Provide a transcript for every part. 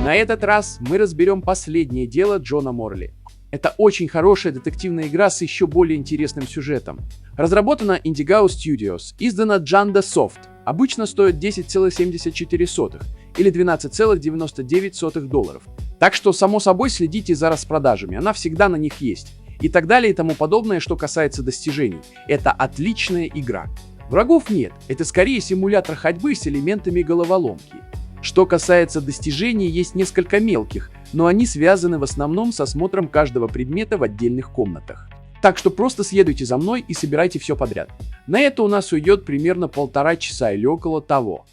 На этот раз мы разберем последнее дело Джона Морли. Это очень хорошая детективная игра с еще более интересным сюжетом. Разработана Indigo Studios, издана Janda Soft, обычно стоит 10,74 или $12,99. Так что, само собой, следите за распродажами, она всегда на них есть. И так далее и тому подобное, что касается достижений. Это отличная игра. Врагов нет, это скорее симулятор ходьбы с элементами головоломки. Что касается достижений, есть несколько мелких, но они связаны в основном с осмотром каждого предмета в отдельных комнатах. Так что просто следуйте за мной и собирайте все подряд. На это у нас уйдет примерно 1,5 часа или около того.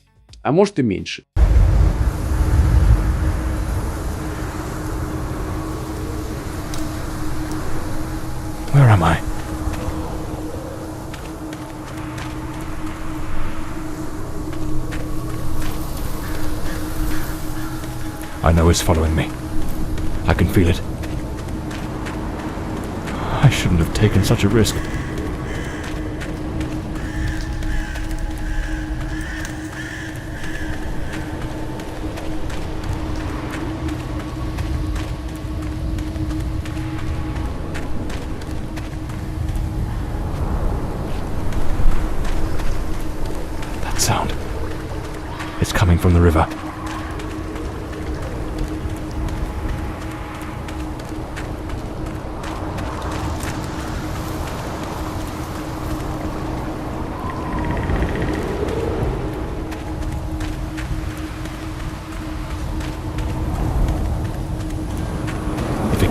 А может и меньше. Where am I? I know it's following me. I can feel it. I shouldn't have taken such a risk. That sound. It's coming from the river.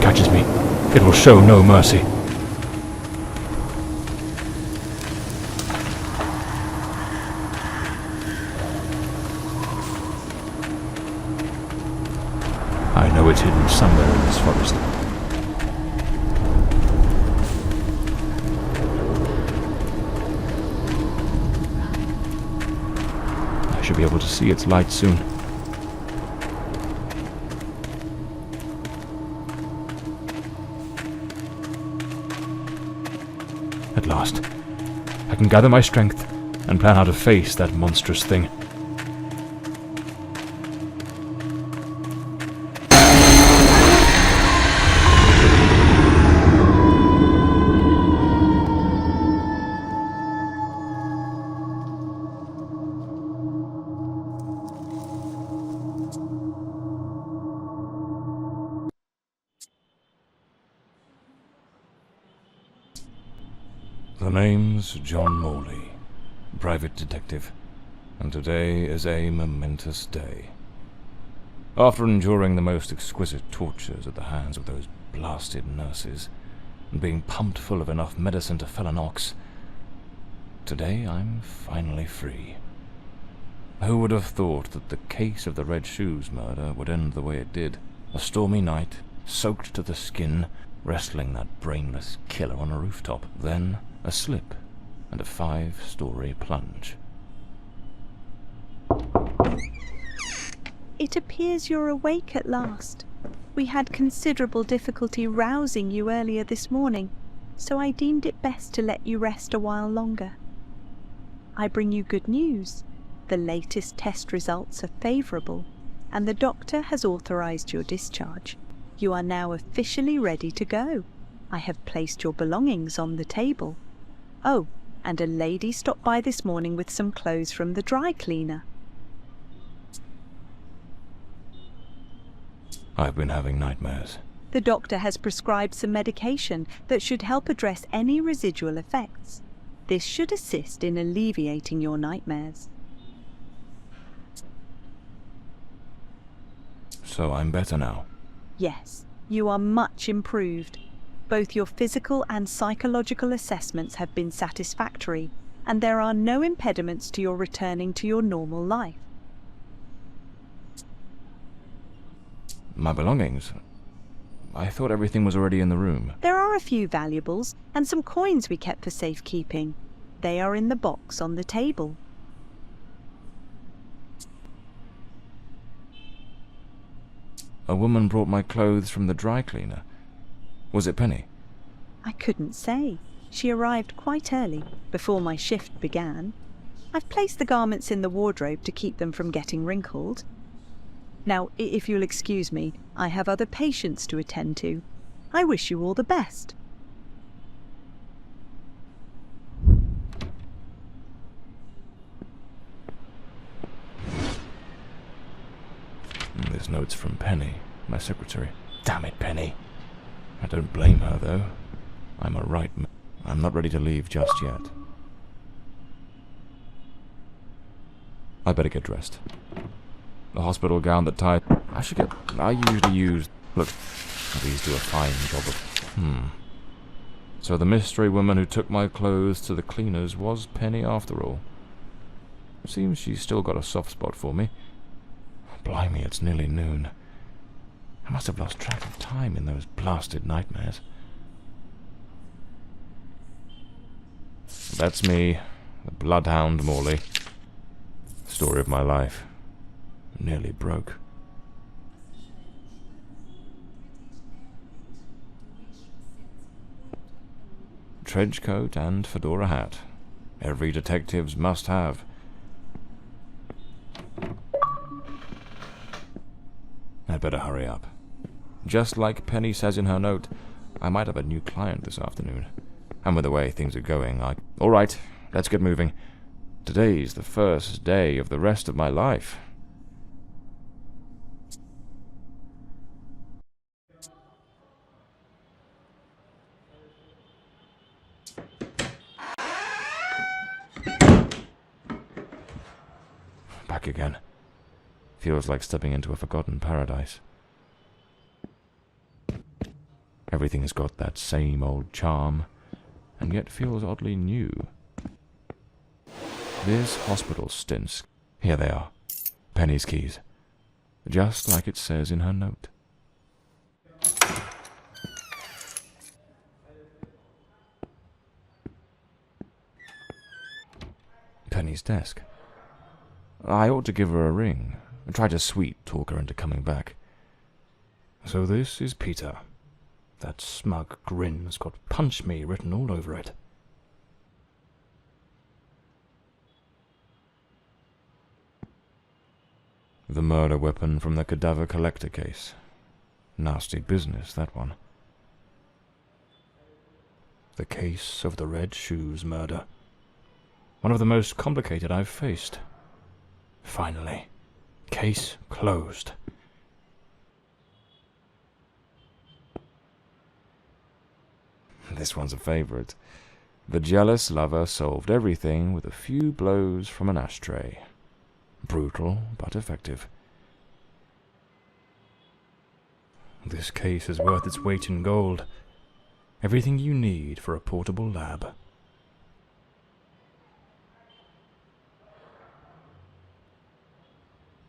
Catches me, it will show no mercy. I know it's hidden somewhere in this forest. I should be able to see its light soon. At last, I can gather my strength and plan how to face that monstrous thing. The name's John Morley, private detective, and today is a momentous day. After enduring the most exquisite tortures at the hands of those blasted nurses, and being pumped full of enough medicine to fell an ox, today I'm finally free. Who would have thought that the case of the Red Shoes murder would end the way it did? A stormy night, soaked to the skin, wrestling that brainless killer on a rooftop. Then a slip and a 5-story plunge. It appears you're awake at last. We had considerable difficulty rousing you earlier this morning, so I deemed it best to let you rest a while longer. I bring you good news. The latest test results are favourable, and the doctor has authorised your discharge. You are now officially ready to go. I have placed your belongings on the table. Oh, and a lady stopped by this morning with some clothes from the dry cleaner. I've been having nightmares. The doctor has prescribed some medication that should help address any residual effects. This should assist in alleviating your nightmares. So I'm better now? Yes, you are much improved. Both your physical and psychological assessments have been satisfactory, and there are no impediments to your returning to your normal life. My belongings? I thought everything was already in the room. There are a few valuables and some coins we kept for safekeeping. They are in the box on the table. A woman brought my clothes from the dry cleaner. Was it Penny? I couldn't say. She arrived quite early, before my shift began. I've placed the garments in the wardrobe to keep them from getting wrinkled. Now, if you'll excuse me, I have other patients to attend to. I wish you all the best. This note's from Penny, my secretary. Damn it, Penny. I don't blame her, though. I'm a right man. I'm not ready to leave just yet. I better get dressed. The hospital gown that tied... I usually use... Look, these do a fine job of... So the mystery woman who took my clothes to the cleaners was Penny after all. Seems she's still got a soft spot for me. Blimey, it's nearly noon. I must have lost track of time in those blasted nightmares. That's me, the bloodhound Morley. Story of my life. Nearly broke. Trench coat and fedora hat. Every detective's must have. I'd better hurry up. Just like Penny says in her note, I might have a new client this afternoon. And with the way things are going, Alright, let's get moving. Today's the first day of the rest of my life. Back again. Feels like stepping into a forgotten paradise. Everything's got that same old charm, and yet feels oddly new. This hospital stints. Here they are. Penny's keys. Just like it says in her note. Penny's desk. I ought to give her a ring, and try to sweet-talk her into coming back. So this is Peter. That smug grin's got "Punch Me" written all over it. The murder weapon from the cadaver collector case. Nasty business, that one. The case of the Red Shoes murder. One of the most complicated I've faced. Finally. Case closed. This one's a favorite. The jealous lover solved everything with a few blows from an ashtray. Brutal, but effective. This case is worth its weight in gold. Everything you need for a portable lab.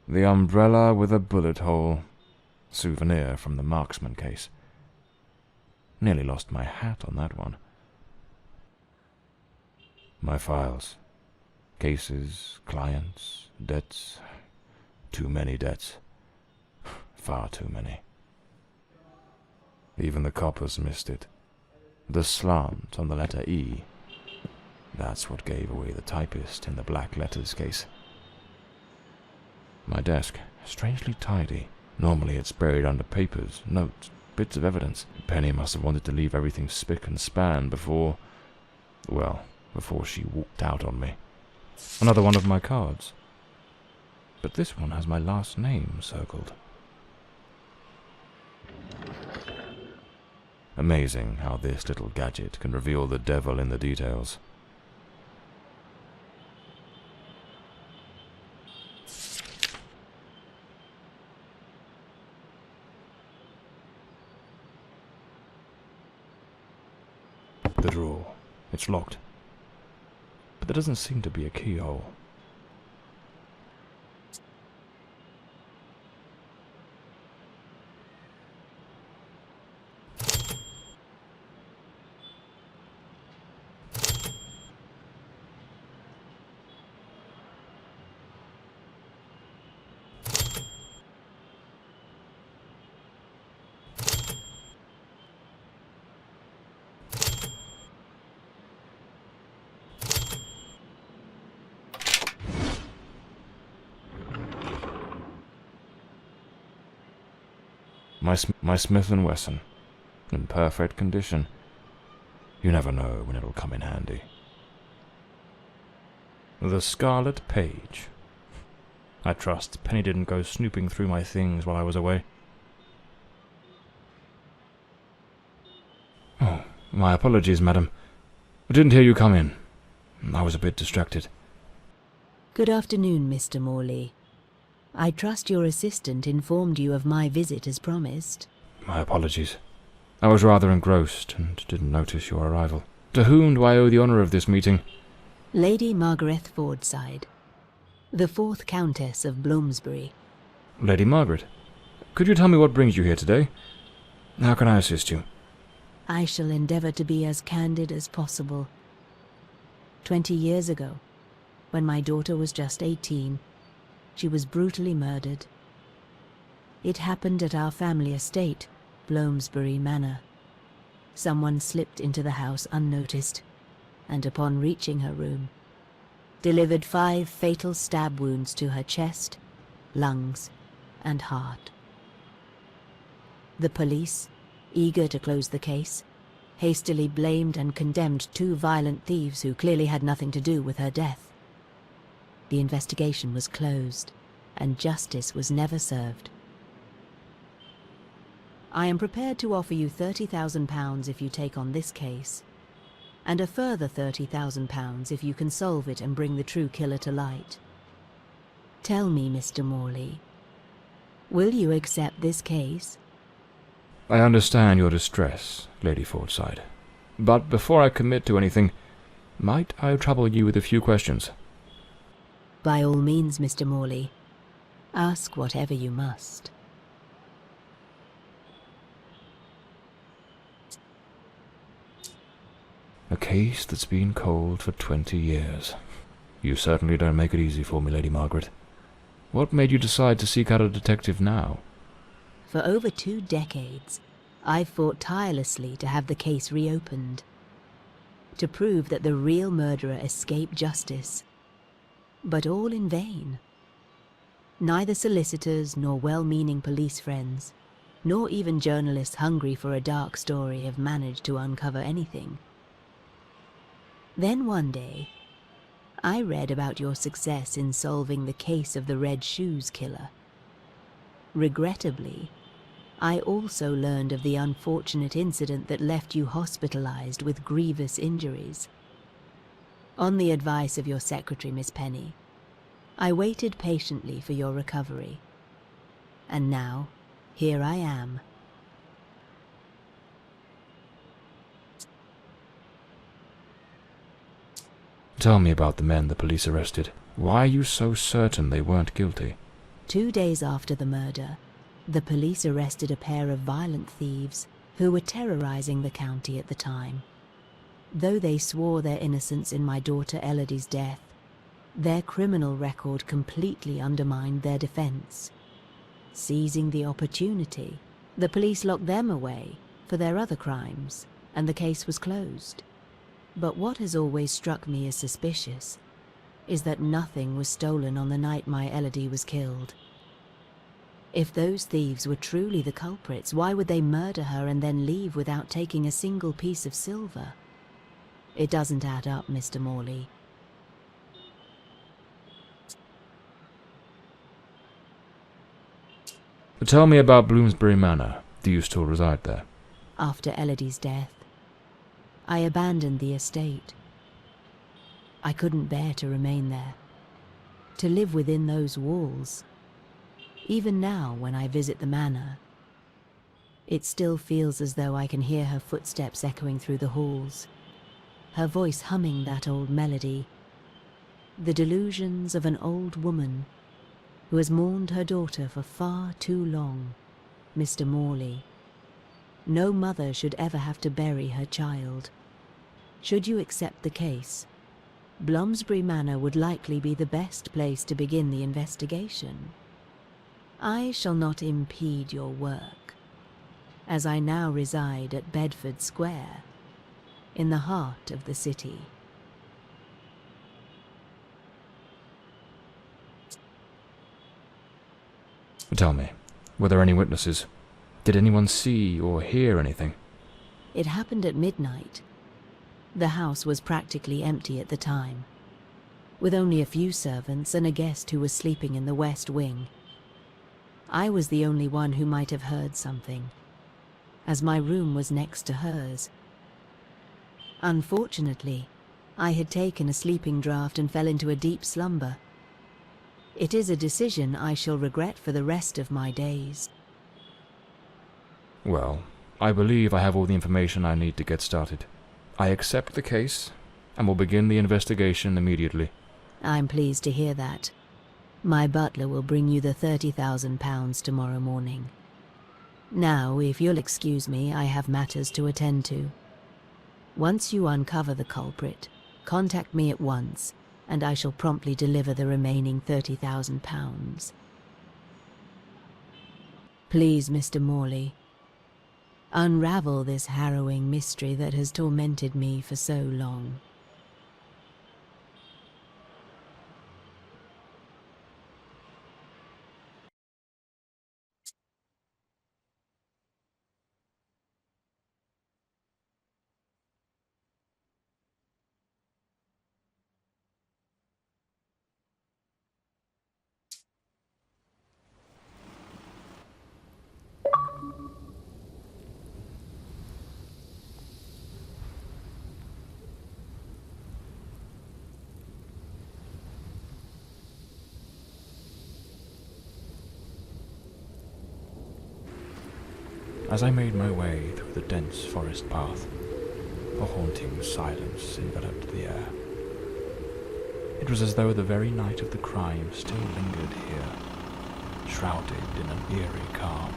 The umbrella with a bullet hole. Souvenir from the marksman case. Nearly lost my hat on that one. My files. Cases, clients, debts. Too many debts. Far too many. Even the coppers missed it. The slant on the letter E. That's what gave away the typist in the black letters case. My desk, strangely tidy. Normally it's buried under papers, notes, bits of evidence. Penny must have wanted to leave everything spick and span before she walked out on me. Another one of my cards. But this one has my last name circled. Amazing how this little gadget can reveal the devil in the details. The drawer. It's locked. But there doesn't seem to be a keyhole. my Smith & Wesson, in perfect condition. You never know when it'll come in handy. The Scarlet Page. I trust Penny didn't go snooping through my things while I was away. Oh, my apologies, madam. I didn't hear you come in. I was a bit distracted. Good afternoon, Mr. Morley. I trust your assistant informed you of my visit as promised. My apologies. I was rather engrossed and didn't notice your arrival. To whom do I owe the honour of this meeting? Lady Margaret Fordside, the 4th Countess of Bloomsbury. Lady Margaret, could you tell me what brings you here today? How can I assist you? I shall endeavour to be as candid as possible. 20 years ago, when my daughter was just 18, she was brutally murdered. It happened at our family estate, Bloomsbury Manor. Someone slipped into the house unnoticed, and upon reaching her room, delivered 5 fatal stab wounds to her chest, lungs, and heart. The police, eager to close the case, hastily blamed and condemned 2 violent thieves who clearly had nothing to do with her death. The investigation was closed, and justice was never served. I am prepared to offer you £30,000 if you take on this case, and a further £30,000 if you can solve it and bring the true killer to light. Tell me, Mr. Morley, will you accept this case? I understand your distress, Lady Fordside. But before I commit to anything, might I trouble you with a few questions? By all means, Mr. Morley. Ask whatever you must. A case that's been cold for 20 years. You certainly don't make it easy for me, Lady Margaret. What made you decide to seek out a detective now? For over 2 decades, I've fought tirelessly to have the case reopened, to prove that the real murderer escaped justice. But all in vain. Neither solicitors nor well-meaning police friends, nor even journalists hungry for a dark story have managed to uncover anything. Then one day, I read about your success in solving the case of the Red Shoes killer. Regrettably, I also learned of the unfortunate incident that left you hospitalized with grievous injuries. On the advice of your secretary, Miss Penny, I waited patiently for your recovery. And now, here I am. Tell me about the men the police arrested. Why are you so certain they weren't guilty? 2 days after the murder, the police arrested a pair of violent thieves who were terrorizing the county at the time. Though they swore their innocence in my daughter Elodie's death, their criminal record completely undermined their defense. Seizing the opportunity, the police locked them away for their other crimes, and the case was closed. But what has always struck me as suspicious is that nothing was stolen on the night my Elodie was killed. If those thieves were truly the culprits, why would they murder her and then leave without taking a single piece of silver? It doesn't add up, Mr. Morley. Tell me about Bloomsbury Manor. Do you still reside there? After Elodie's death, I abandoned the estate. I couldn't bear to remain there, to live within those walls. Even now, when I visit the manor, it still feels as though I can hear her footsteps echoing through the halls, her voice humming that old melody, the delusions of an old woman who has mourned her daughter for far too long. Mr. Morley, no mother should ever have to bury her child. Should you accept the case, Bloomsbury Manor would likely be the best place to begin the investigation. I shall not impede your work, as I now reside at Bedford Square, in the heart of the city. Tell me, were there any witnesses? Did anyone see or hear anything? It happened at midnight. The house was practically empty at the time, with only a few servants and a guest who was sleeping in the west wing. I was the only one who might have heard something, as my room was next to hers. Unfortunately, I had taken a sleeping draught and fell into a deep slumber. It is a decision I shall regret for the rest of my days. Well, I believe I have all the information I need to get started. I accept the case, and will begin the investigation immediately. I'm pleased to hear that. My butler will bring you the £30,000 tomorrow morning. Now, if you'll excuse me, I have matters to attend to. Once you uncover the culprit, contact me at once, and I shall promptly deliver the remaining £30,000. Please, Mr. Morley, unravel this harrowing mystery that has tormented me for so long. As I made my way through the dense forest path, a haunting silence enveloped the air. It was as though the very night of the crime still lingered here, shrouded in an eerie calm.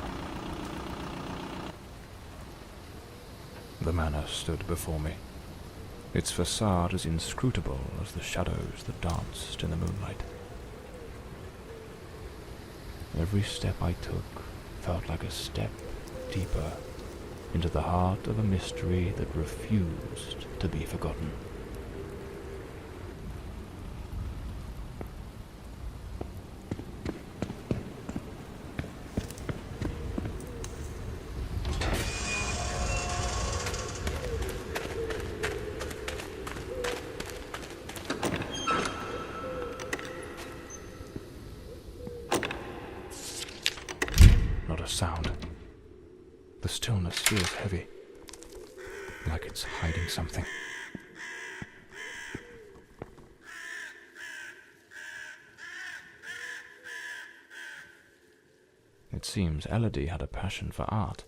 The manor stood before me, its facade as inscrutable as the shadows that danced in the moonlight. Every step I took felt like a step deeper into the heart of a mystery that refused to be forgotten. Not a sound. The stillness feels heavy, like it's hiding something. It seems Elodie had a passion for art,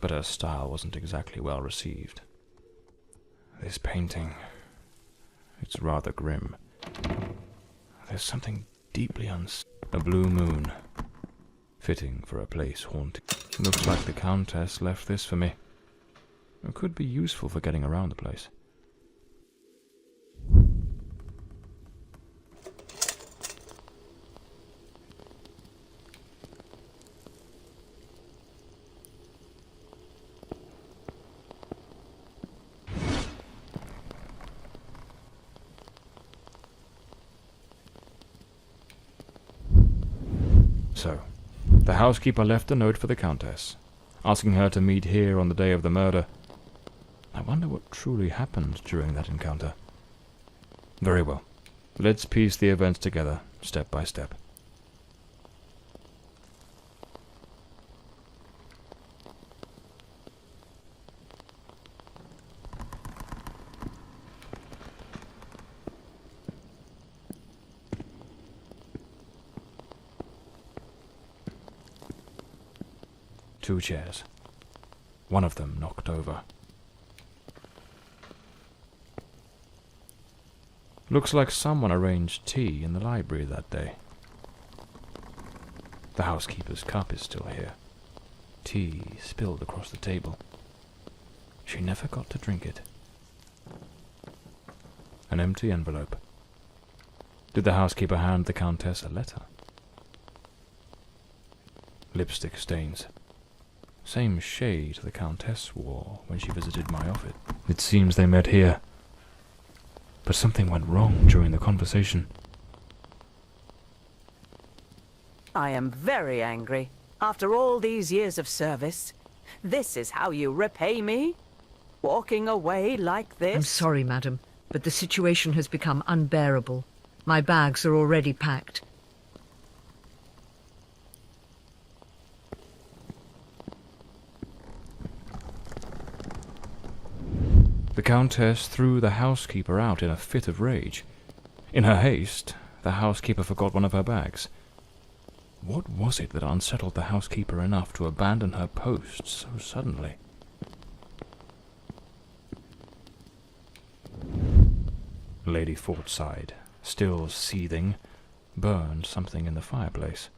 but her style wasn't exactly well received. This painting, it's rather grim. There's something deeply a blue moon, fitting for a place haunted. Looks like the Countess left this for me. It could be useful for getting around the place. So, the housekeeper left a note for the Countess, asking her to meet here on the day of the murder. I wonder what truly happened during that encounter. Very well. Let's piece the events together, step by step. Two chairs. One of them knocked over. Looks like someone arranged tea in the library that day. The housekeeper's cup is still here. Tea spilled across the table. She never got to drink it. An empty envelope. Did the housekeeper hand the Countess a letter? Lipstick stains. Same shade the Countess wore when she visited my office. It seems they met here. But something went wrong during the conversation. I am very angry. After all these years of service, this is how you repay me? Walking away like this? I'm sorry, madam, but the situation has become unbearable. My bags are already packed. The Countess threw the housekeeper out in a fit of rage. In her haste, the housekeeper forgot one of her bags. What was it that unsettled the housekeeper enough to abandon her post so suddenly? Lady Fortside, still seething, burned something in the fireplace.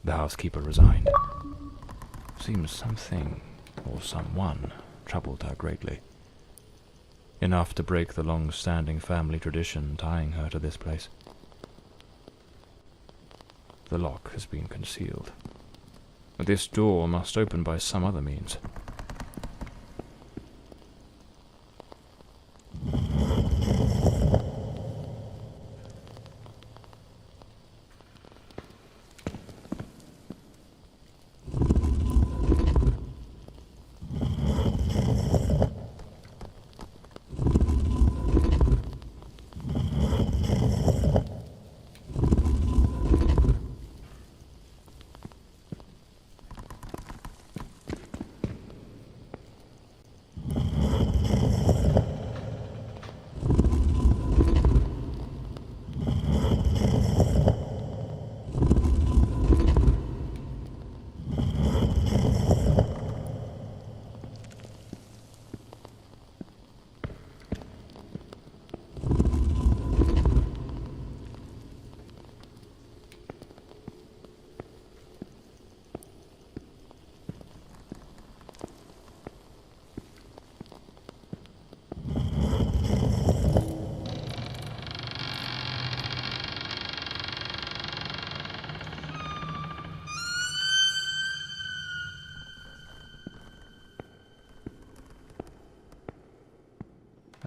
The housekeeper resigned. Seems something, or someone, troubled her greatly. Enough to break the long-standing family tradition tying her to this place. The lock has been concealed. This door must open by some other means.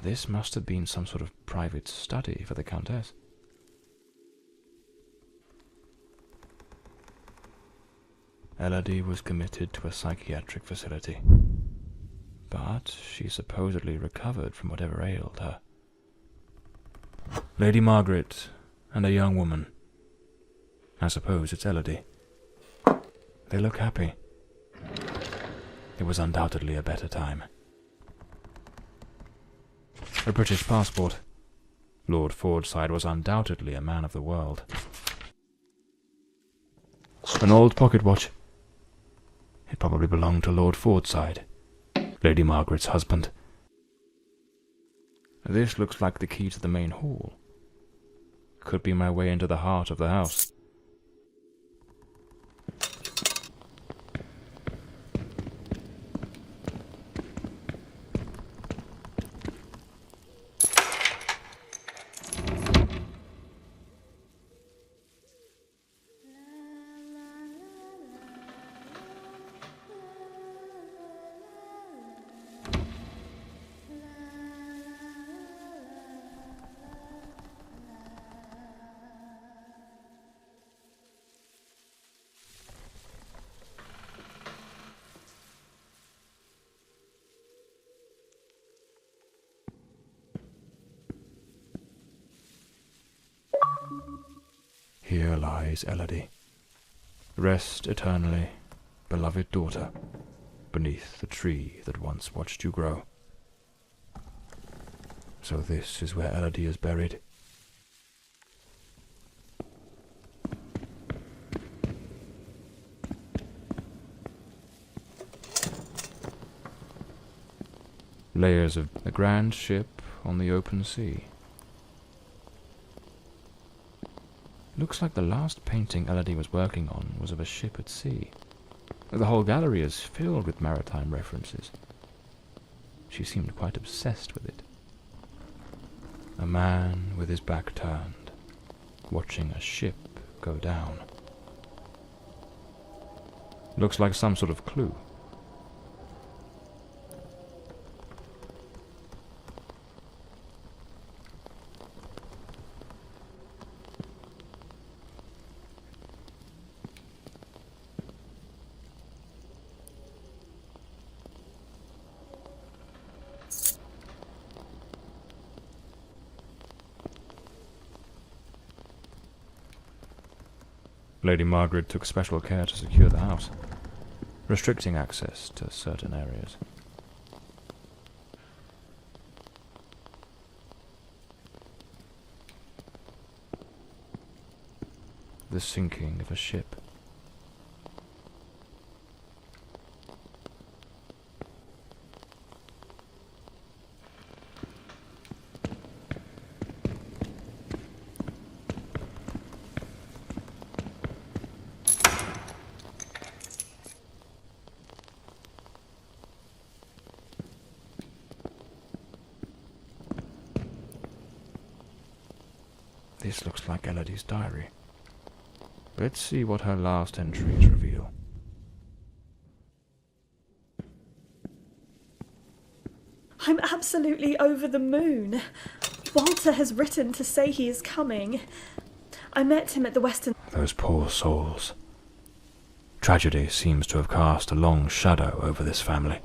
This must have been some sort of private study for the Countess. Elodie was committed to a psychiatric facility, but she supposedly recovered from whatever ailed her. Lady Margaret and a young woman. I suppose it's Elodie. They look happy. It was undoubtedly a better time. A British passport. Lord Fordside was undoubtedly a man of the world. An old pocket watch. It probably belonged to Lord Fordside, Lady Margaret's husband. This looks like the key to the main hall. Could be my way into the heart of the house. Here lies Elodie. Rest eternally, beloved daughter, beneath the tree that once watched you grow. So this is where Elodie is buried. Layers of a grand ship on the open sea. Looks like the last painting Elodie was working on was of a ship at sea. The whole gallery is filled with maritime references. She seemed quite obsessed with it. A man with his back turned, watching a ship go down. Looks like some sort of clue. Lady Margaret took special care to secure the house, restricting access to certain areas. The sinking of a ship. This looks like Elodie's diary. Let's see what her last entries reveal. I'm absolutely over the moon. Walter has written to say he is coming. I met him at the Western... Those poor souls. Tragedy seems to have cast a long shadow over this family.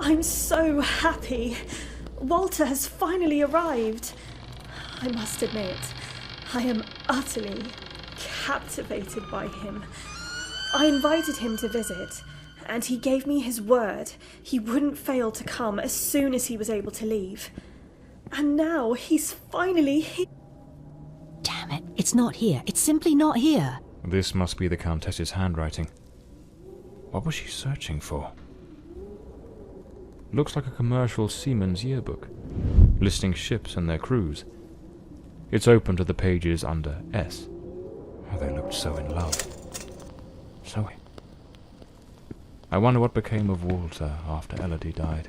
I'm so happy. Walter has finally arrived. I must admit, I am utterly captivated by him. I invited him to visit, and he gave me his word he wouldn't fail to come as soon as he was able to leave. And now he's finally here. Damn it, it's not here. It's simply not here. This must be the Countess's handwriting. What was she searching for? Looks like a commercial seaman's yearbook, listing ships and their crews. It's open to the pages under S. Oh, they looked so in love. Zoe. I wonder what became of Walter after Elodie died.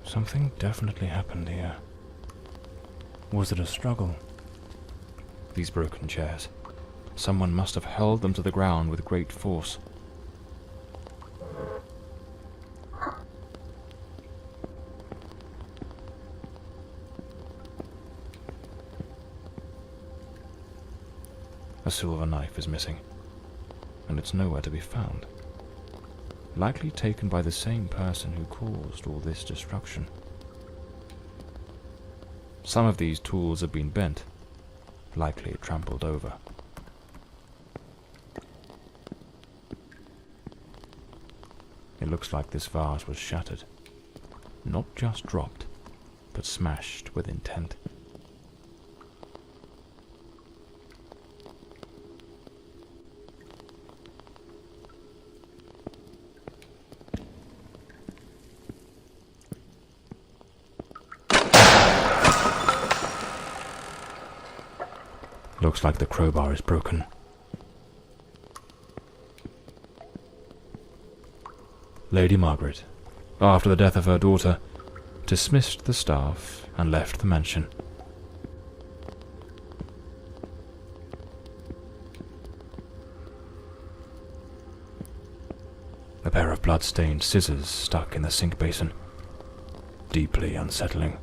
Something definitely happened here. Was it a struggle? These broken chairs. Someone must have held them to the ground with great force. A silver knife is missing, and it's nowhere to be found. Likely taken by the same person who caused all this destruction. Some of these tools have been bent, likely trampled over. It looks like this vase was shattered. Not just dropped, but smashed with intent. Looks like the crowbar is broken. Lady Margaret, after the death of her daughter, dismissed the staff and left the mansion. A pair of blood-stained scissors stuck in the sink basin. Deeply unsettling.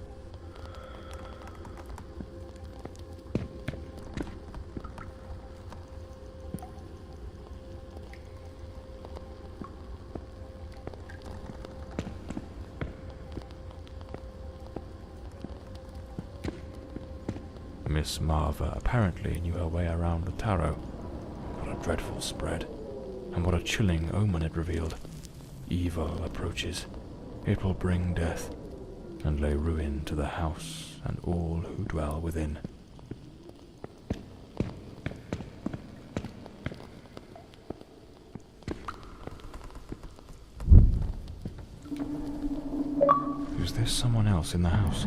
Miss Marver apparently knew her way around the tarot. What a dreadful spread, and what a chilling omen it revealed. Evil approaches. It will bring death, and lay ruin to the house and all who dwell within. There's someone else in the house.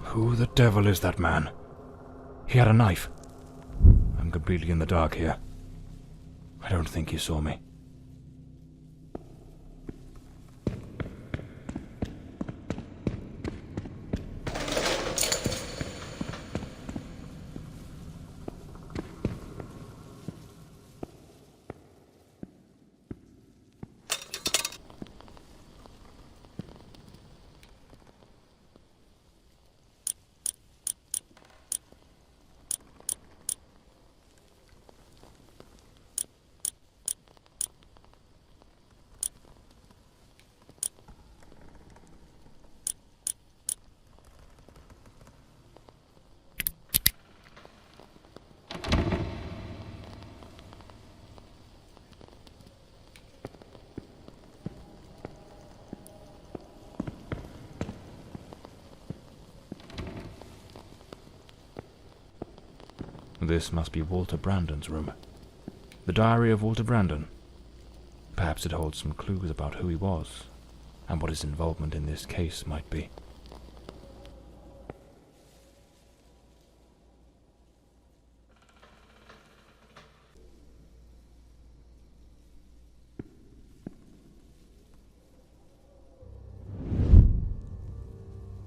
Who the devil is that man? He had a knife. I'm completely in the dark here. I don't think he saw me. This must be Walter Brandon's room. The diary of Walter Brandon. Perhaps it holds some clues about who he was, and what his involvement in this case might be.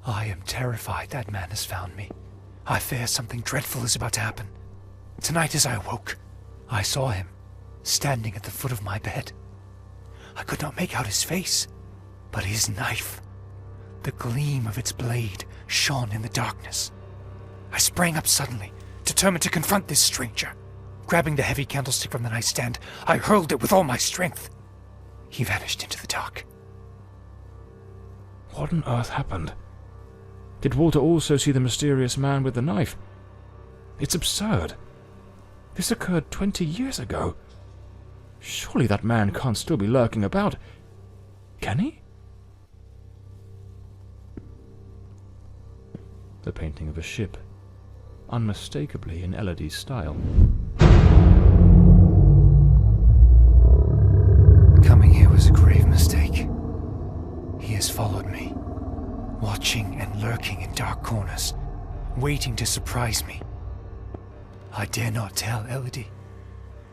I am terrified that man has found me. I fear something dreadful is about to happen. Tonight as I awoke, I saw him, standing at the foot of my bed. I could not make out his face, but his knife. The gleam of its blade shone in the darkness. I sprang up suddenly, determined to confront this stranger. Grabbing the heavy candlestick from the nightstand, I hurled it with all my strength. He vanished into the dark. What on earth happened? Did Walter also see the mysterious man with the knife? It's absurd. This occurred 20 years ago. Surely that man can't still be lurking about. Can he? The painting of a ship, unmistakably in Elodie's style. Coming here was a grave mistake. He has followed me, watching and lurking in dark corners, waiting to surprise me. I dare not tell Elodie.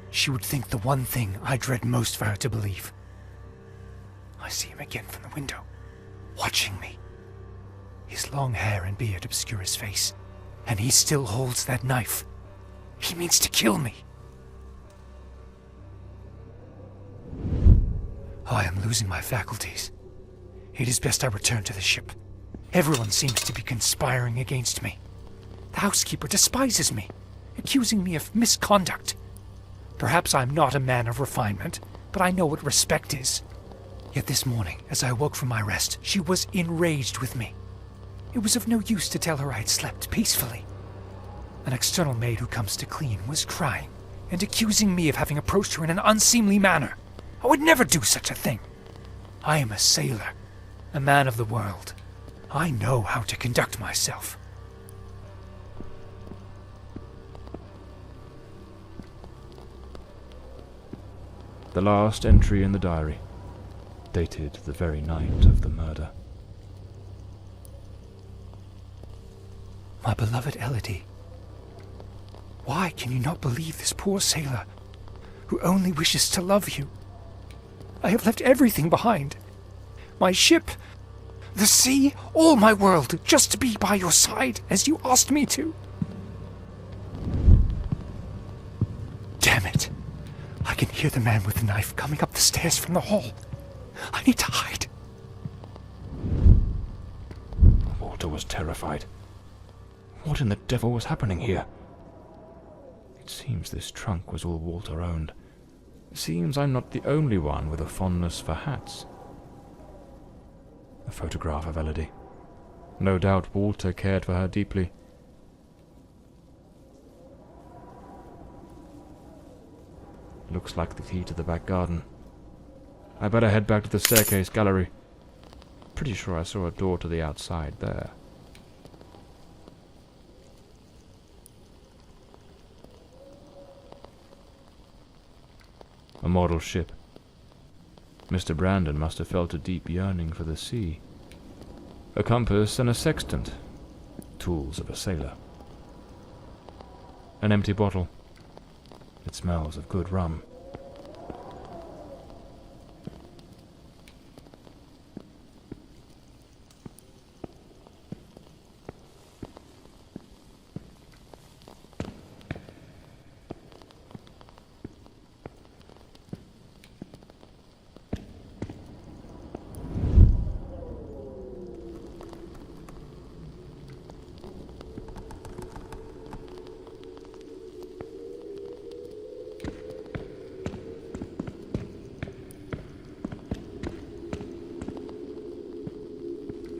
She would think the one thing I dread most for her to believe. I see him again from the window, watching me. His long hair and beard obscure his face, and he still holds that knife. He means to kill me. I am losing my faculties. It is best I return to the ship. Everyone seems to be conspiring against me. The housekeeper despises me, accusing me of misconduct. Perhaps I'm not a man of refinement, but I know what respect is. Yet this morning, as I woke from my rest, she was enraged with me. It was of no use to tell her I had slept peacefully. An external maid who comes to clean was crying and accusing me of having approached her in an unseemly manner. I would never do such a thing. I am a sailor, a man of the world. I know how to conduct myself. The last entry in the diary, dated the very night of the murder. My beloved Elodie, why can you not believe this poor sailor who only wishes to love you? I have left everything behind. My ship, the sea, all my world, just to be by your side as you asked me to. Damn it. I can hear the man with the knife coming up the stairs from the hall. I need to hide. Walter was terrified. What in the devil was happening here? It seems this trunk was all Walter owned. It seems I'm not the only one with a fondness for hats. A photograph of Elodie. No doubt Walter cared for her deeply. Looks like the key to the back garden. I better head back to the staircase gallery. Pretty sure I saw a door to the outside there. a model ship. Mr. Brandon must have felt a deep yearning for the sea. A compass and a sextant, tools of a sailor. An empty bottle. It smells of good rum.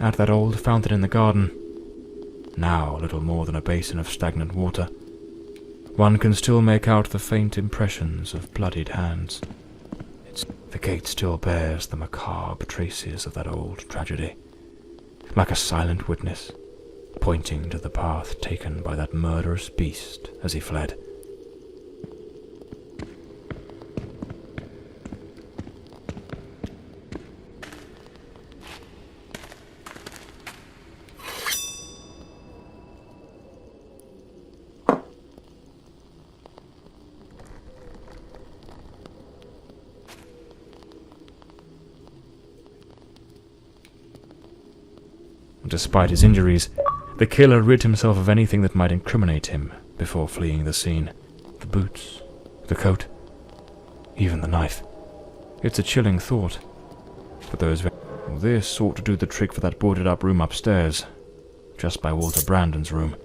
At that old fountain in the garden, now little more than a basin of stagnant water, one can still make out the faint impressions of bloodied hands. The gate still bears the macabre traces of that old tragedy, like a silent witness, pointing to the path taken by that murderous beast as he fled. Despite his injuries, the killer rid himself of anything that might incriminate him before fleeing the scene. The boots, the coat, even the knife. It's a chilling thought. But this ought to do the trick for that boarded-up room upstairs, just by Walter Brandon's room.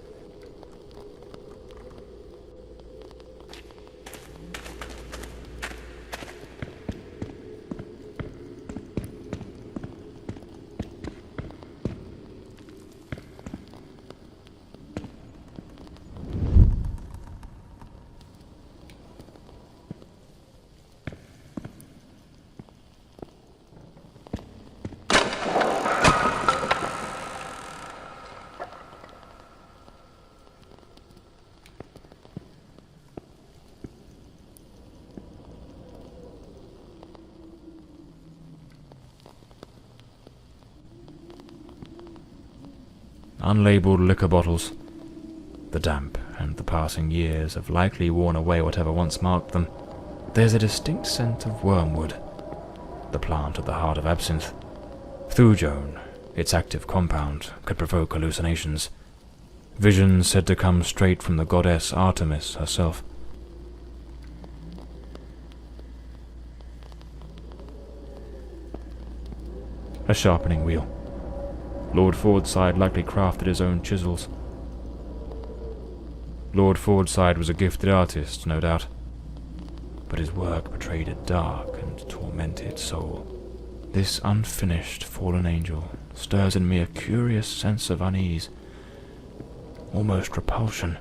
Unlabeled liquor bottles. The damp and the passing years have likely worn away whatever once marked them. There's a distinct scent of wormwood, the plant at the heart of absinthe. Thujone, its active compound, could provoke hallucinations. Visions said to come straight from the goddess Artemis herself. A sharpening wheel. Lord Fordside likely crafted his own chisels. Lord Fordside was a gifted artist, no doubt, but his work betrayed a dark and tormented soul. This unfinished fallen angel stirs in me a curious sense of unease, almost repulsion.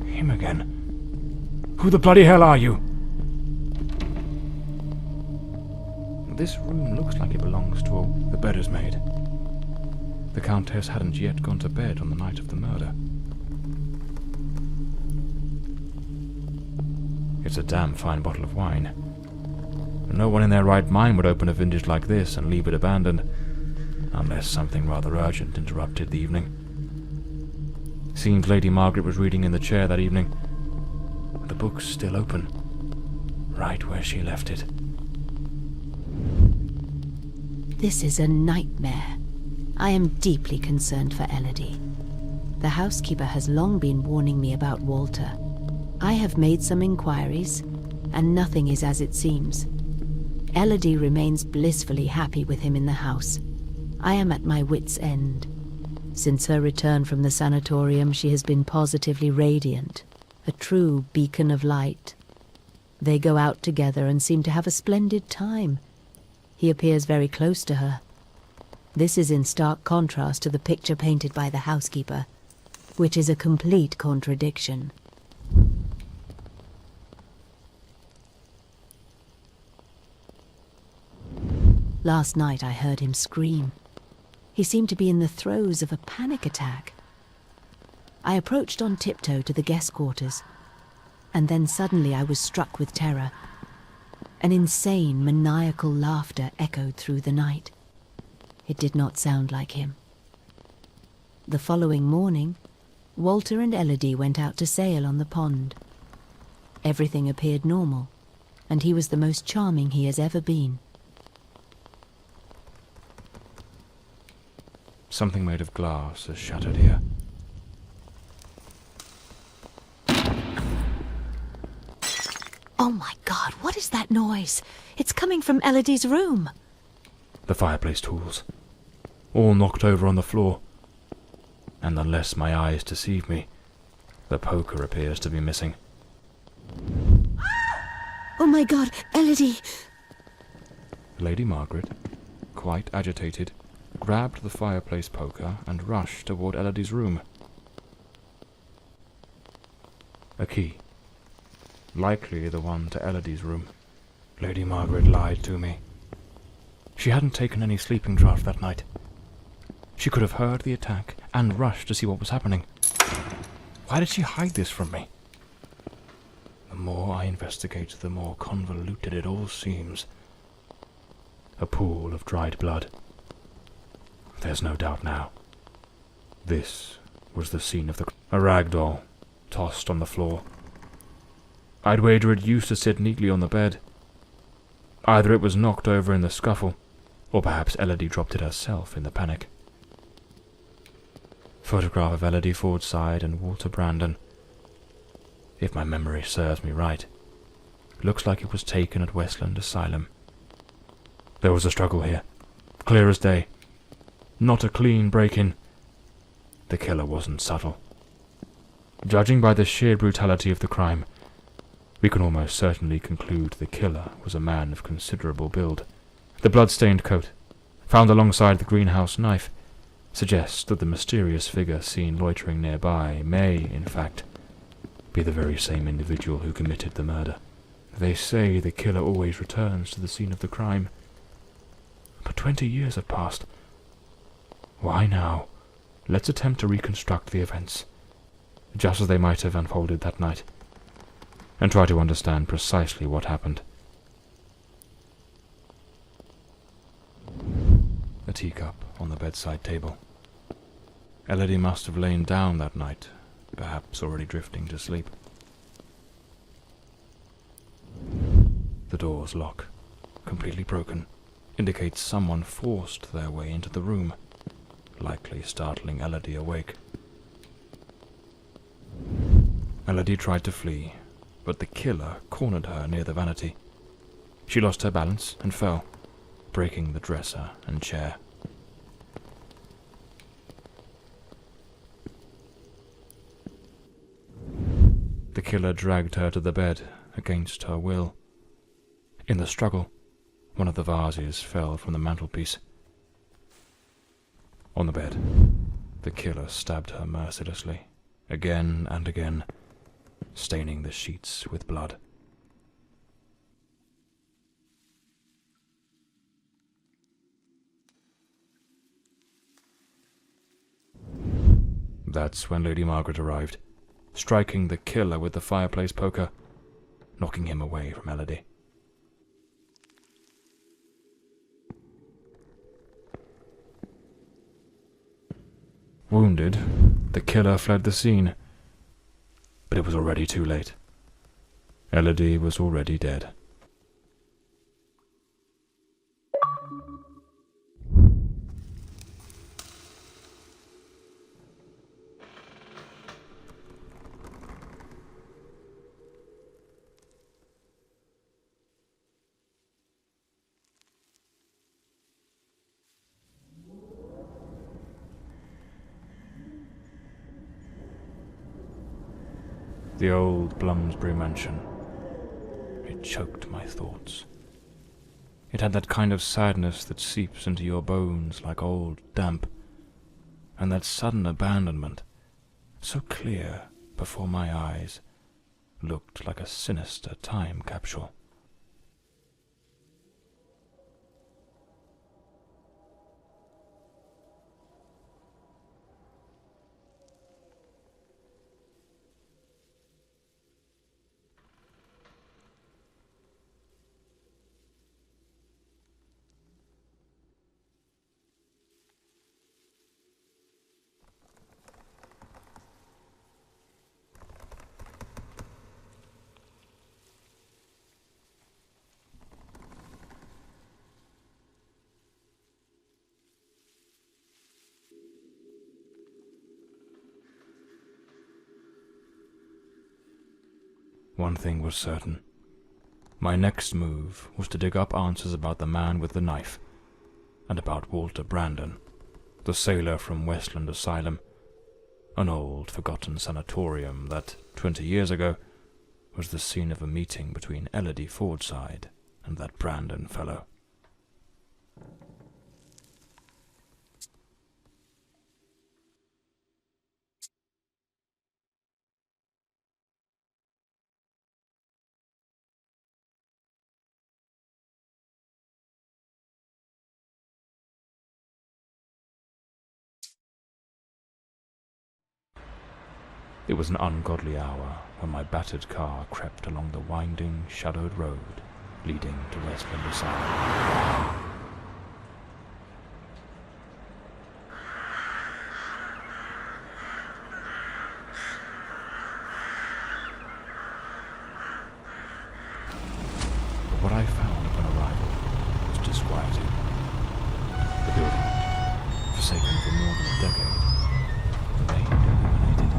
Him again. Who the bloody hell are you? This room looks like it belongs to the bedder's maid. The Countess hadn't yet gone to bed on the night of the murder. It's a damn fine bottle of wine. No one in their right mind would open a vintage like this and leave it abandoned, unless something rather urgent interrupted the evening. Seems Lady Margaret was reading in the chair that evening. The book's still open, right where she left it. This is a nightmare. I am deeply concerned for Elodie. The housekeeper has long been warning me about Walter. I have made some inquiries, and nothing is as it seems. Elodie remains blissfully happy with him in the house. I am at my wit's end. Since her return from the sanatorium, she has been positively radiant, a true beacon of light. They go out together and seem to have a splendid time. He appears very close to her. This is in stark contrast to the picture painted by the housekeeper, which is a complete contradiction. Last night I heard him scream. He seemed to be in the throes of a panic attack. I approached on tiptoe to the guest quarters, and then suddenly I was struck with terror. An insane, maniacal laughter echoed through the night. It did not sound like him. The following morning, Walter and Elodie went out to sail on the pond. Everything appeared normal, and he was the most charming he has ever been. Something made of glass has shattered here. Oh my God, what is that noise? It's coming from Elodie's room. The fireplace tools, all knocked over on the floor. And unless my eyes deceive me, the poker appears to be missing. Oh my God, Elodie! Lady Margaret, quite agitated, grabbed the fireplace poker and rushed toward Elodie's room. A key. Likely the one to Elodie's room. Lady Margaret lied to me. She hadn't taken any sleeping draught that night. She could have heard the attack and rushed to see what was happening. Why did she hide this from me? The more I investigate, the more convoluted it all seems. A pool of dried blood. There's no doubt now. This was the scene of a rag doll, tossed on the floor. I'd wager it used to sit neatly on the bed. Either it was knocked over in the scuffle, or perhaps Elodie dropped it herself in the panic. Photograph of Elodie Fordside and Walter Brandon. If my memory serves me right, looks like it was taken at Westland Asylum. There was a struggle here, clear as day. Not a clean break-in. The killer wasn't subtle. Judging by the sheer brutality of the crime, we can almost certainly conclude the killer was a man of considerable build. The blood-stained coat, found alongside the greenhouse knife, suggests that the mysterious figure seen loitering nearby may, in fact, be the very same individual who committed the murder. They say the killer always returns to the scene of the crime. But 20 years have passed. Why now? Let's attempt to reconstruct the events, just as they might have unfolded that night, and try to understand precisely what happened. A teacup on the bedside table. Elodie must have lain down that night, perhaps already drifting to sleep. The door's lock, completely broken, indicates someone forced their way into the room, likely startling Elodie awake. Elodie tried to flee, but the killer cornered her near the vanity. She lost her balance and fell, breaking the dresser and chair. The killer dragged her to the bed against her will. In the struggle, one of the vases fell from the mantelpiece. On the bed, the killer stabbed her mercilessly, again and again, staining the sheets with blood. That's when Lady Margaret arrived, striking the killer with the fireplace poker, knocking him away from Elodie. Wounded, the killer fled the scene, but it was already too late. Elodie was already dead. The old Bloomsbury mansion. It choked my thoughts. It had that kind of sadness that seeps into your bones like old damp, and that sudden abandonment, so clear before my eyes, looked like a sinister time capsule. One thing was certain. My next move was to dig up answers about the man with the knife, and about Walter Brandon, the sailor from Westland Asylum, an old forgotten sanatorium that, 20 years ago, was the scene of a meeting between Elodie Fordside and that Brandon fellow. It was an ungodly hour when my battered car crept along the winding, shadowed road leading to Westland Asylum. But what I found upon arrival was disquieting. The building, forsaken for more than a decade, remained illuminated.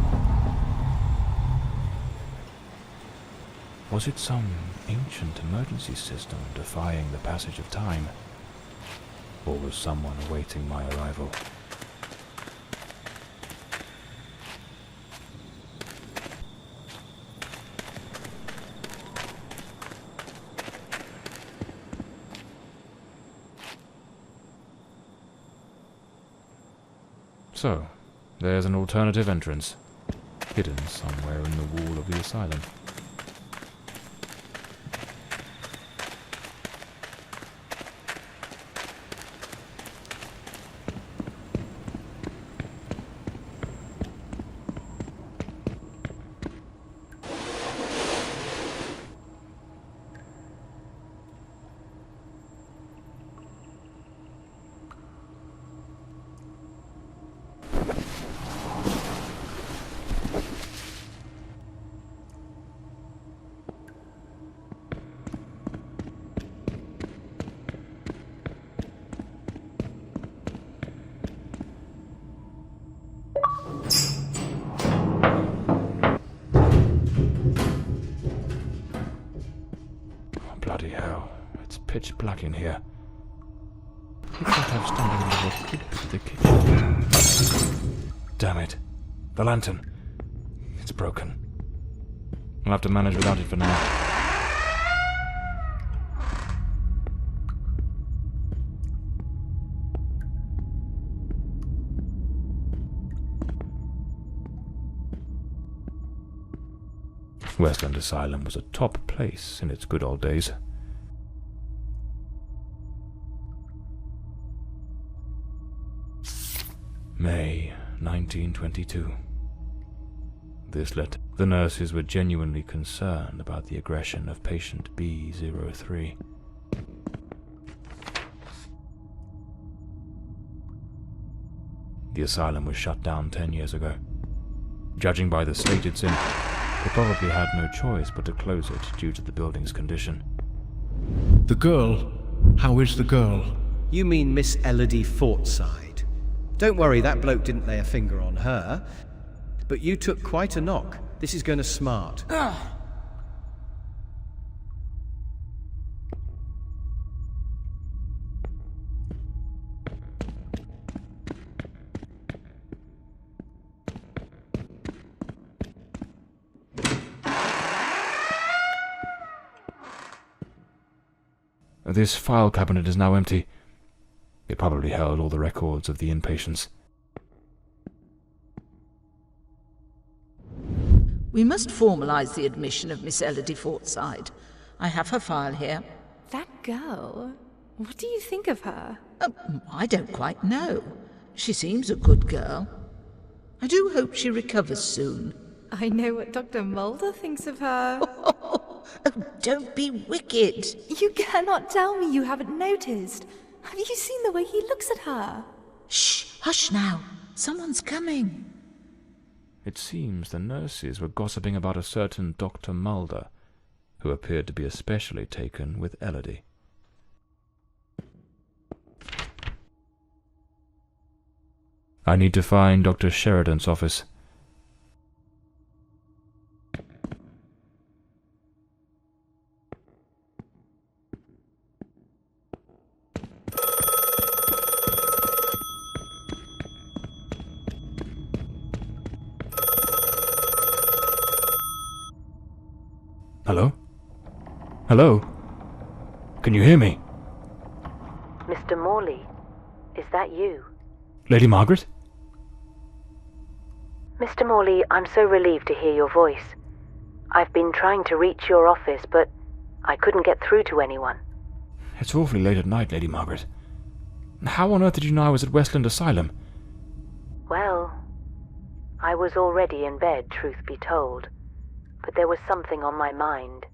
Was it some ancient emergency system defying the passage of time? Or was someone awaiting my arrival? So, there's an alternative entrance, hidden somewhere in the wall of the asylum. Bloody hell, it's pitch black in here. I thought I was standing in what could be the kitchen. Damn it. The lantern. It's broken. I'll have to manage without it for now. Westland Asylum was a top place in its good old days. May 1922. This letter. The nurses were genuinely concerned about the aggression of patient B03. The asylum was shut down 10 years ago. Judging by the state it's in, they probably had no choice but to close it due to the building's condition. The girl? How is the girl? You mean Miss Elodie Fordside? Don't worry, that bloke didn't lay a finger on her. But you took quite a knock. This is going to smart. this file cabinet is now empty. It probably held all the records of the inpatients. We must formalize the admission of Miss Elodie Fortside. I have her file here. That girl? What do you think of her? I don't quite know. She seems a good girl. I do hope she recovers soon. I know what Dr. Mulder thinks of her. Oh, don't be wicked. You cannot tell me you haven't noticed. Have you seen the way he looks at her? Shh, hush now. Someone's coming. It seems the nurses were gossiping about a certain Dr. Mulder, who appeared to be especially taken with Elodie. I need to find Dr. Sheridan's office. Hello? Hello? Can you hear me? Mr. Morley, is that you? Lady Margaret? Mr. Morley, I'm so relieved to hear your voice. I've been trying to reach your office, but I couldn't get through to anyone. It's awfully late at night, Lady Margaret. How on earth did you know I was at Westland Asylum? Well, I was already in bed, truth be told. But there was something on my mind.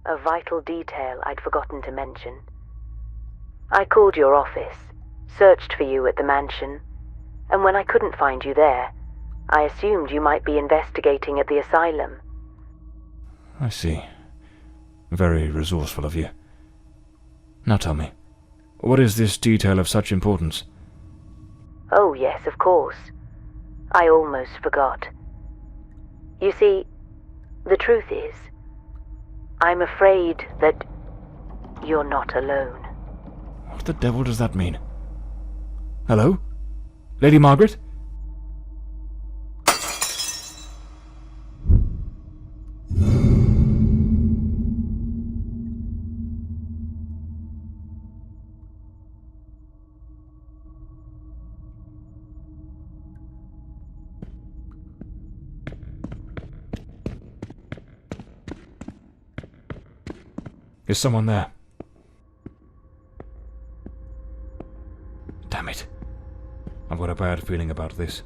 A vital detail I'd forgotten to mention. I called your office, searched for you at the mansion, and when I couldn't find you there, I assumed you might be investigating at the asylum. I see. Very resourceful of you. Now tell me, what is this detail of such importance? Oh, yes, of course. I almost forgot. You see, the truth is, I'm afraid that you're not alone. What the devil does that mean? Hello? Lady Margaret? Is someone there? Damn it. I've got a bad feeling about this.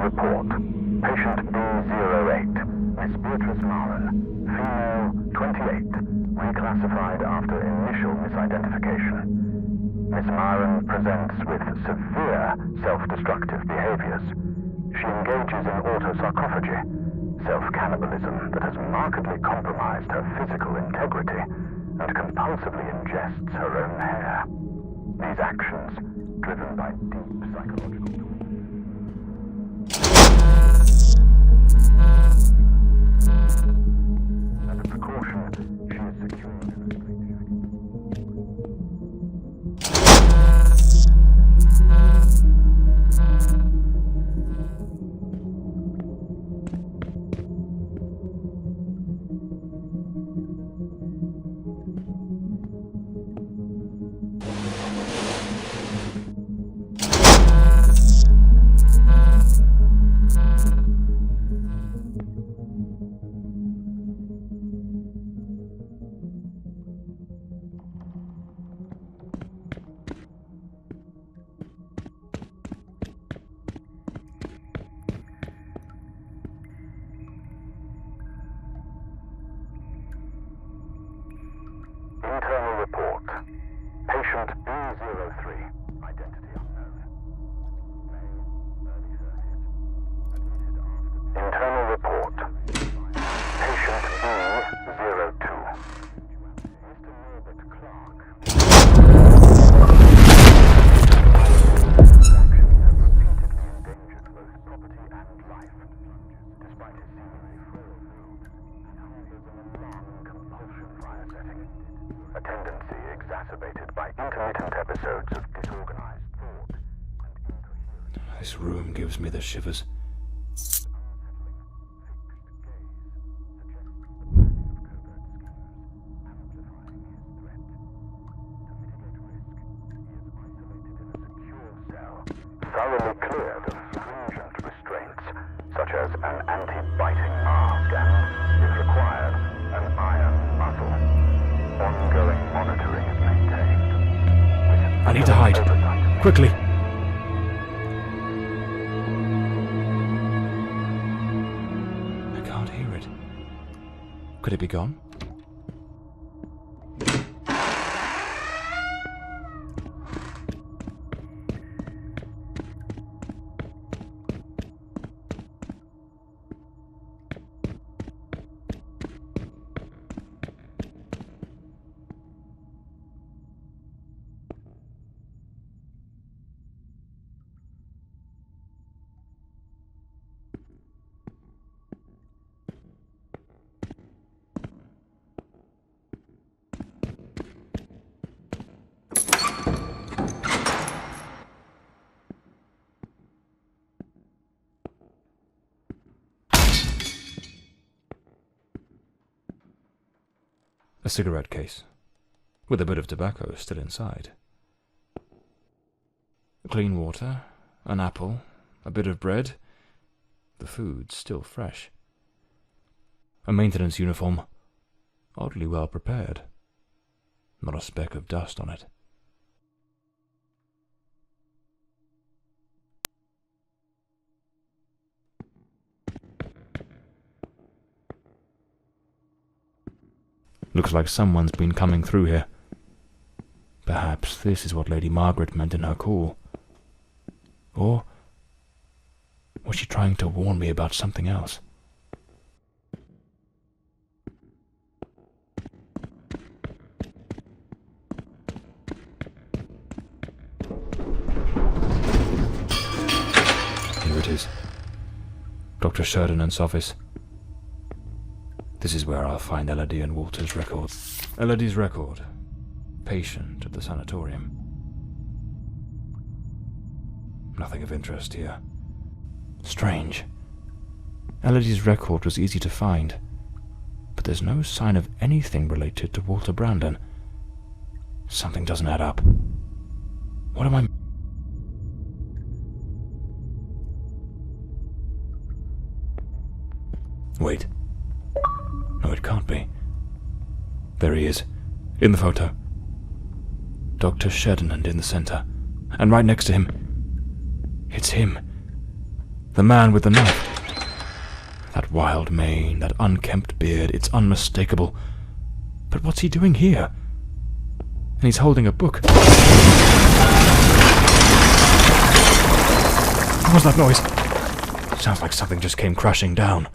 Report. Patient B08, Miss Beatrice Maran, female, 28, reclassified after initial misidentification. Miss Maran presents with severe self-destructive behaviors. She engages in autosarcophagy, self-cannibalism that has markedly compromised her physical integrity and compulsively ingests her own hair. These actions, driven by deep psychological... As a precaution, she is secured in a straitjacket. A tendency exacerbated by intermittent episodes of disorganized thought. This room gives me the shivers. Thoroughly cleared of stringent restraints, such as an anti-biting mask and, if required, an iron muzzle. Ongoing monitoring is maintained. I need to hide. Quickly! I can't hear it. Could it be gone? A cigarette case, with a bit of tobacco still inside. Clean water, an apple, a bit of bread, the food still fresh. A maintenance uniform, oddly well prepared. Not a speck of dust on it. Looks like someone's been coming through here. Perhaps this is what Lady Margaret meant in her call. Or was she trying to warn me about something else? Here it is. Dr. Sheridan's office. This is where I'll find Elodie and Walter's record. Elodie's record. Patient at the sanatorium. Nothing of interest here. Strange. Elodie's record was easy to find, but there's no sign of anything related to Walter Brandon. Something doesn't add up. What am I... Wait. No, it can't be. There he is, in the photo. Dr. Sheridan in the center, and right next to him, it's him. The man with the knife. That wild mane, that unkempt beard, it's unmistakable. But what's he doing here? And he's holding a book. What was that noise? Sounds like something just came crashing down.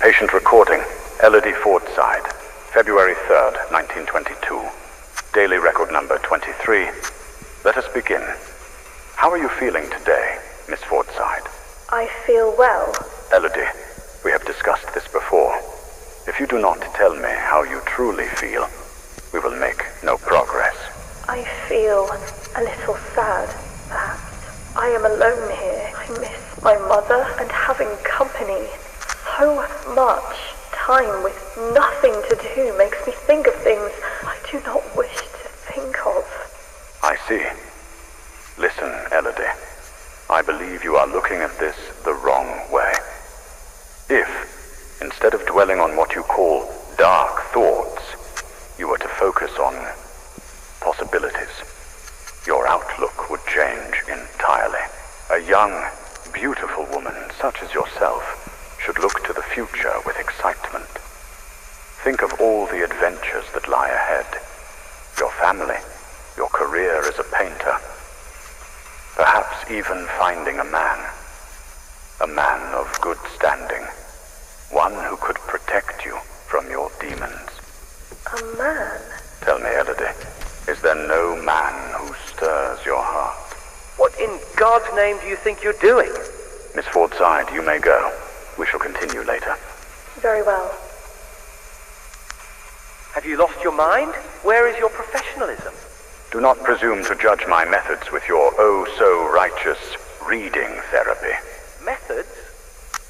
Patient recording, Elodie Fordside, February 3rd, 1922. Daily record number 23. Let us begin. How are you feeling today, Miss Fordside? I feel well. Elodie, we have discussed this before. If you do not tell me how you truly feel, we will make no progress. I feel a little sad, perhaps. I am alone here. I miss my mother and having company. So much time with nothing to do makes me think of things I do not wish to think of. I see. Listen, Elodie. I believe you are looking at this the wrong way. If, instead of dwelling on what you call dark thoughts, you were to focus on possibilities, your outlook would change entirely. A young, beautiful woman such as yourself should look to the future with excitement. Think of all the adventures that lie ahead. Your family, your career as a painter. Perhaps even finding a man of good standing. One who could protect you from your demons. A man? Tell me, Elodie, is there no man who stirs your heart? What in God's name do you think you're doing? Miss Fordside, you may go. We shall continue later. Very well. Have you lost your mind? Where is your professionalism? Do not presume to judge my methods with your oh-so-righteous reading therapy. Methods?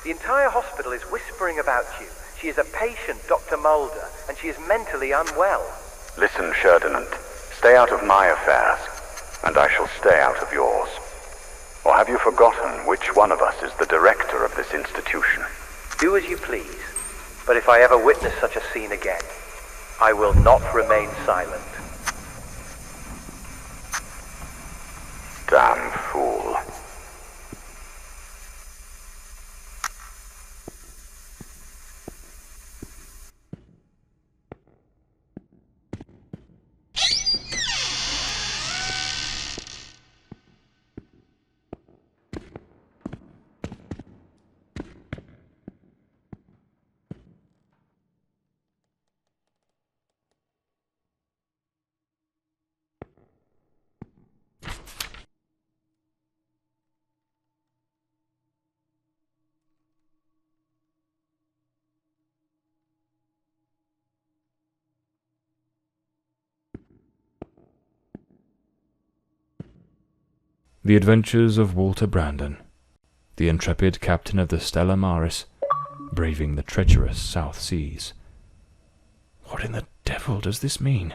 The entire hospital is whispering about you. She is a patient, Dr. Mulder, and she is mentally unwell. Listen, Ferdinand. Stay out of my affairs, and I shall stay out of yours. Or have you forgotten which one of us is the director of this institution? Do as you please, but if I ever witness such a scene again, I will not remain silent. Damn fool. The Adventures of Walter Brandon, the intrepid captain of the Stella Maris, braving the treacherous South Seas. What in the devil does this mean?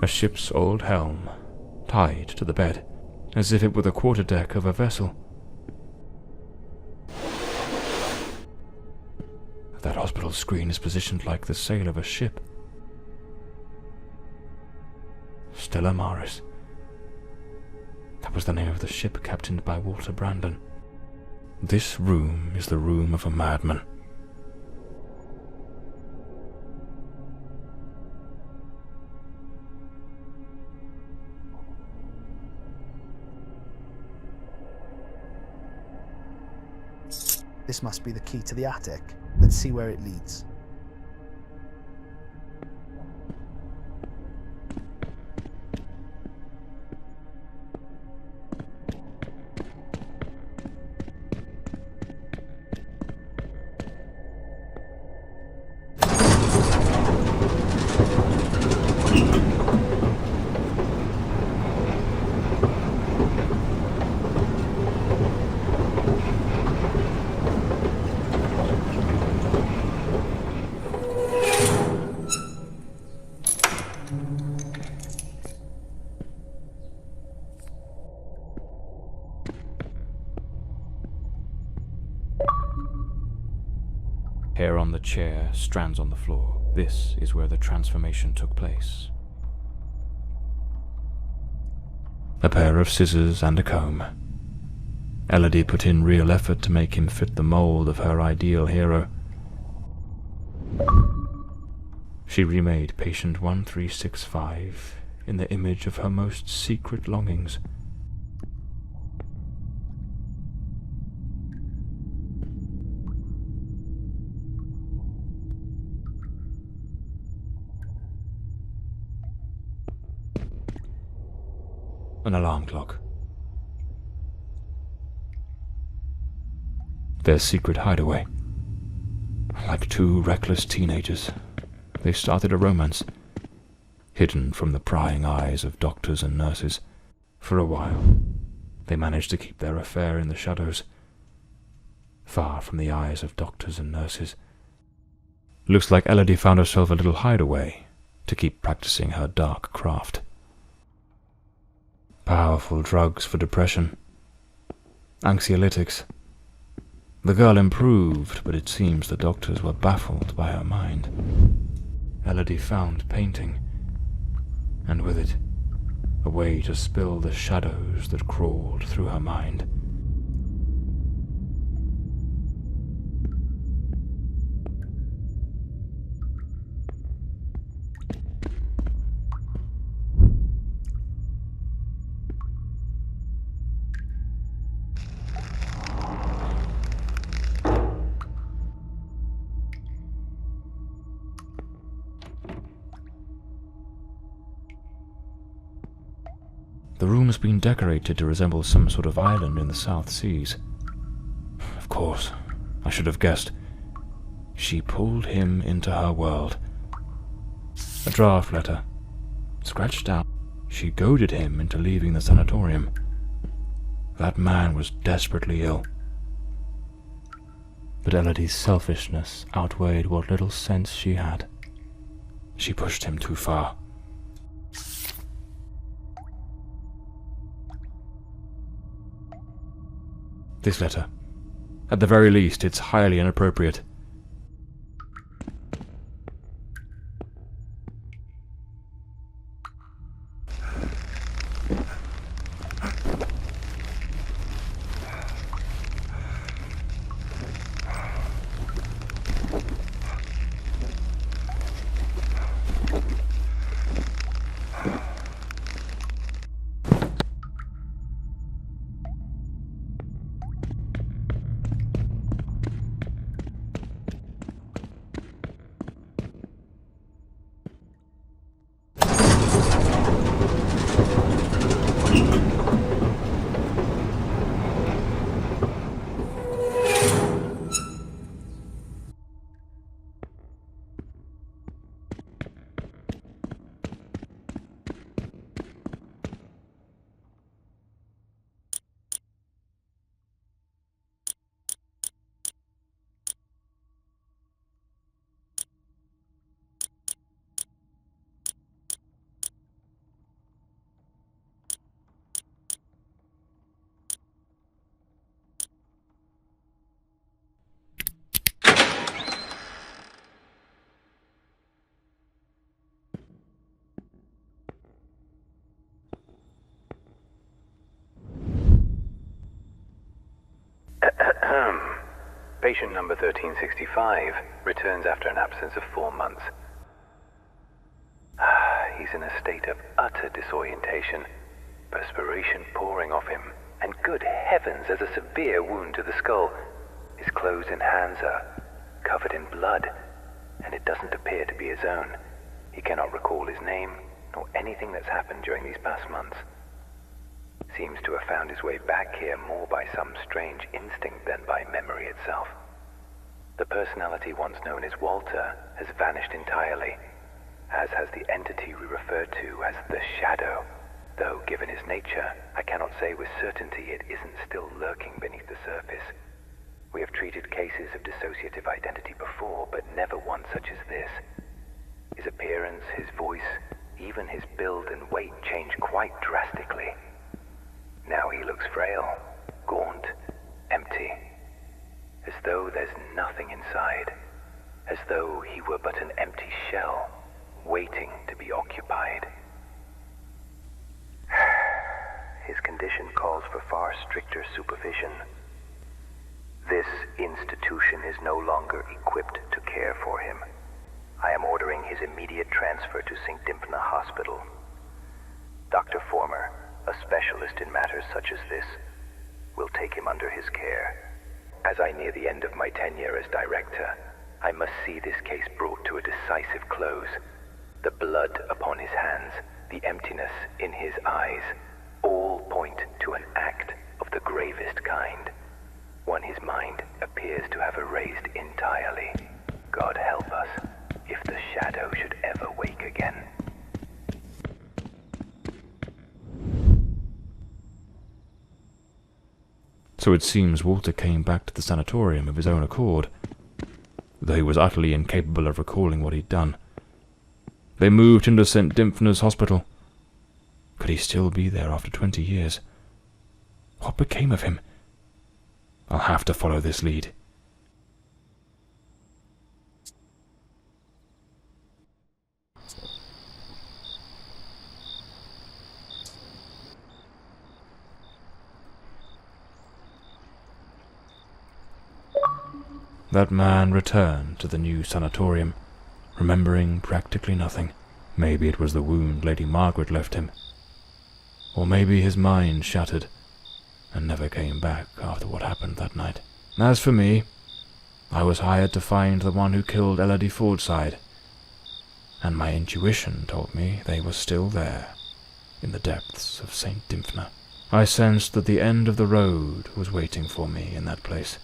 A ship's old helm, tied to the bed, as if it were the quarterdeck of a vessel. That hospital screen is positioned like the sail of a ship. Stella Maris. That was the name of the ship captained by Walter Brandon. This room is the room of a madman. This must be the key to the attic. Let's see where it leads. Hair on the chair, strands on the floor. This is where the transformation took place. A pair of scissors and a comb. Elodie put in real effort to make him fit the mold of her ideal hero. She remade patient 1365 in the image of her most secret longings. An alarm clock. Their secret hideaway. Like two reckless teenagers, they started a romance, hidden from the prying eyes of doctors and nurses. For a while, they managed to keep their affair in the shadows, far from the eyes of doctors and nurses. Looks like Elodie found herself a little hideaway to keep practicing her dark craft. Powerful drugs for depression. Anxiolytics. The girl improved, but it seems the doctors were baffled by her mind. Elodie found painting, and with it, a way to spill the shadows that crawled through her mind. The room has been decorated to resemble some sort of island in the South Seas. Of course, I should have guessed. She pulled him into her world. A draft letter. Scratched out. She goaded him into leaving the sanatorium. That man was desperately ill. But Elodie's selfishness outweighed what little sense she had. She pushed him too far. This letter. At the very least, it's highly inappropriate. Patient number 1365 returns after an absence of 4 months. He's in a state of utter disorientation, perspiration pouring off him, and good heavens, there's a severe wound to the skull. His clothes and hands are covered in blood, and it doesn't appear to be his own. He cannot recall his name, nor anything that's happened during these past months. Seems to have found his way back here more by some strange instinct than by memory itself. The personality once known as Walter has vanished entirely, as has the entity we refer to as the Shadow, though given his nature, I cannot say with certainty it isn't still lurking beneath the surface. We have treated cases of dissociative identity before, but never one such as this. His appearance, his voice, even his build and weight change quite drastically. Now he looks frail, gaunt, empty, as though there's nothing inside, as though he were but an empty shell, waiting to be occupied. His condition calls for far stricter supervision. This institution is no longer equipped to care for him. I am ordering his immediate transfer to St. Dymphna Hospital. Dr. Former, a specialist in matters such as this, will take him under his care. As I near the end of my tenure as director, I must see this case brought to a decisive close. The blood upon his hands, the emptiness in his eyes, all point to an act of the gravest kind. One his mind appears to have erased entirely. God help us, if the Shadow should ever wake again. So it seems Walter came back to the sanatorium of his own accord, though he was utterly incapable of recalling what he'd done. They moved him to St. Dymphna's Hospital. Could he still be there after 20 years? What became of him? I'll have to follow this lead. That man returned to the new sanatorium, remembering practically nothing. Maybe it was the wound Lady Margaret left him. Or maybe his mind shattered and never came back after what happened that night. As for me, I was hired to find the one who killed Elodie Fordside, and my intuition told me they were still there, in the depths of St. Dymphna. I sensed that the end of the road was waiting for me in that place.